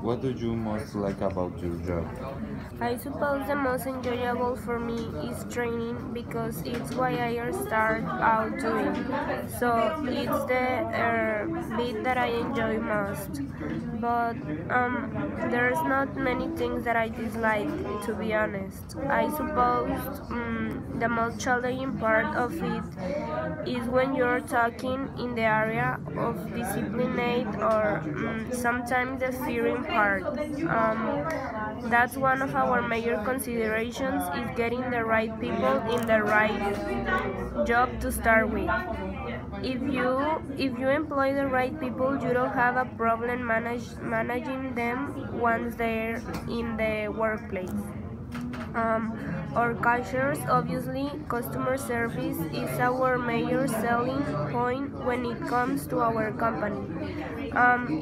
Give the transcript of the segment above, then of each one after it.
What do you most like about your job? I suppose the most enjoyable for me is training because it's what I start out doing. So it's the bit that I enjoy most. But there's not many things that I dislike, to be honest. I suppose the most challenging part of it is when you're talking in the area of disciplinate or sometimes the fearing part. That's one of our major considerations is getting the right people in the right job to start with. If you employ the right people, you don't have a problem managing them once they're in the workplace. Our cultures, obviously, customer service is our major selling point when it comes to our company.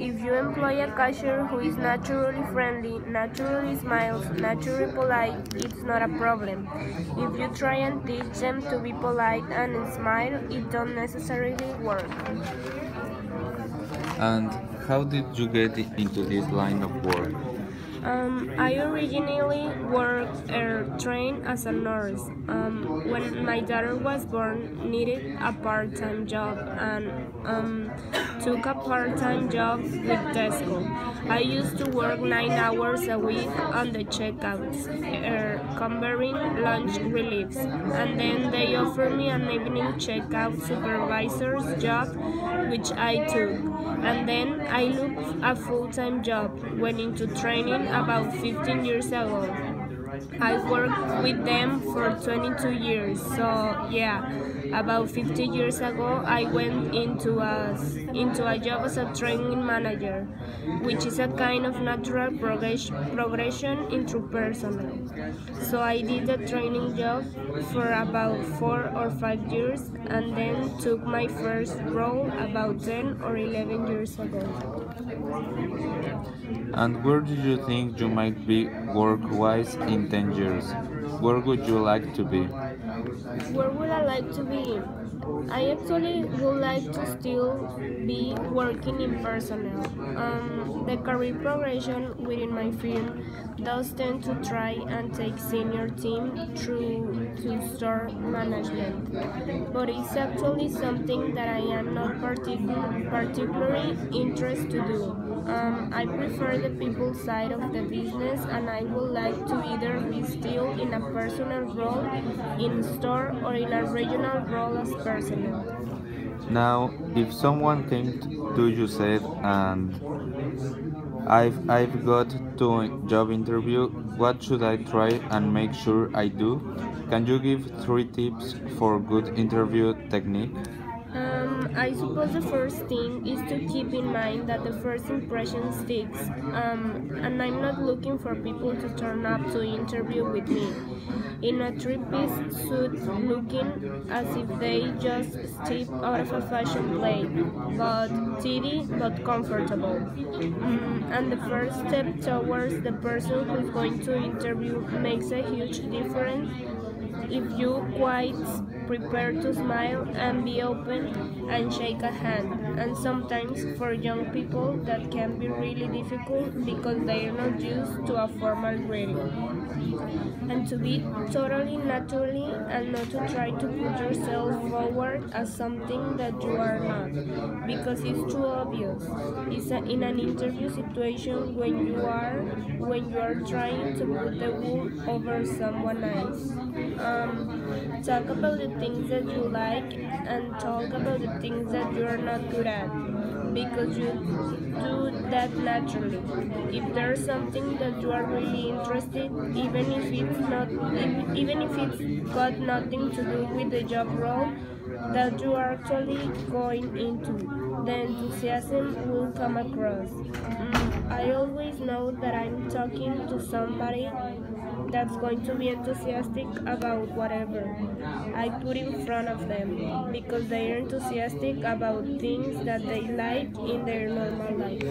If you employ a cashier who is naturally friendly, naturally smiles, naturally polite, it's not a problem. If you try and teach them to be polite and smile, it don't necessarily work. And how did you get into this line of work? I originally worked or trained as a nurse. When my daughter was born, needed a part-time job and took a part-time job with Tesco. I used to work 9 hours a week on the checkouts, covering lunch reliefs, and then they offered me an evening checkout supervisor's job, which I took. And then I looked a full-time job, went into training about 15 years ago. I worked with them for 22 years, so yeah, about 50 years ago I went into a job as a training manager, which is a kind of natural progression into personnel. So I did the training job for about 4 or 5 years and then took my first role about 10 or 11 years ago. And where do you think you might be work-wise in 10 years? Where would you like to be? Where would I like to be? I actually would like to still be working in personnel. The career progression within my firm does tend to try and take senior team through to store management, but it's actually something that I am not particularly interested to do. I prefer the people side of the business, and I would like to either be still in a personal role in store or in a regional role as personnel. Now, if someone came to you said and I've got to job interview, what should I try and make sure I do? Can you give 3 tips for good interview technique? I suppose the first thing is to keep in mind that the first impression sticks, and I'm not looking for people to turn up to interview with me in a three-piece suit looking as if they just stepped out of a fashion play, but tidy but comfortable. And the first step towards the person who's going to interview makes a huge difference if you quite prepare to smile and be open and shake a hand. And sometimes for young people that can be really difficult because they are not used to a formal greeting. And to be totally naturally and not to try to put yourself forward as something that you are not, because it's too obvious. In an interview situation when you are trying to put the wool over someone else. Talk about the things that you like and talk about the things that you are not good at, because you do that naturally. If there's something that you are really interested, even if it's got nothing to do with the job role that you are actually going into, the enthusiasm will come across. I always know that I'm talking to somebody that's going to be enthusiastic about whatever I put in front of them, because they are enthusiastic about things that they like in their normal life.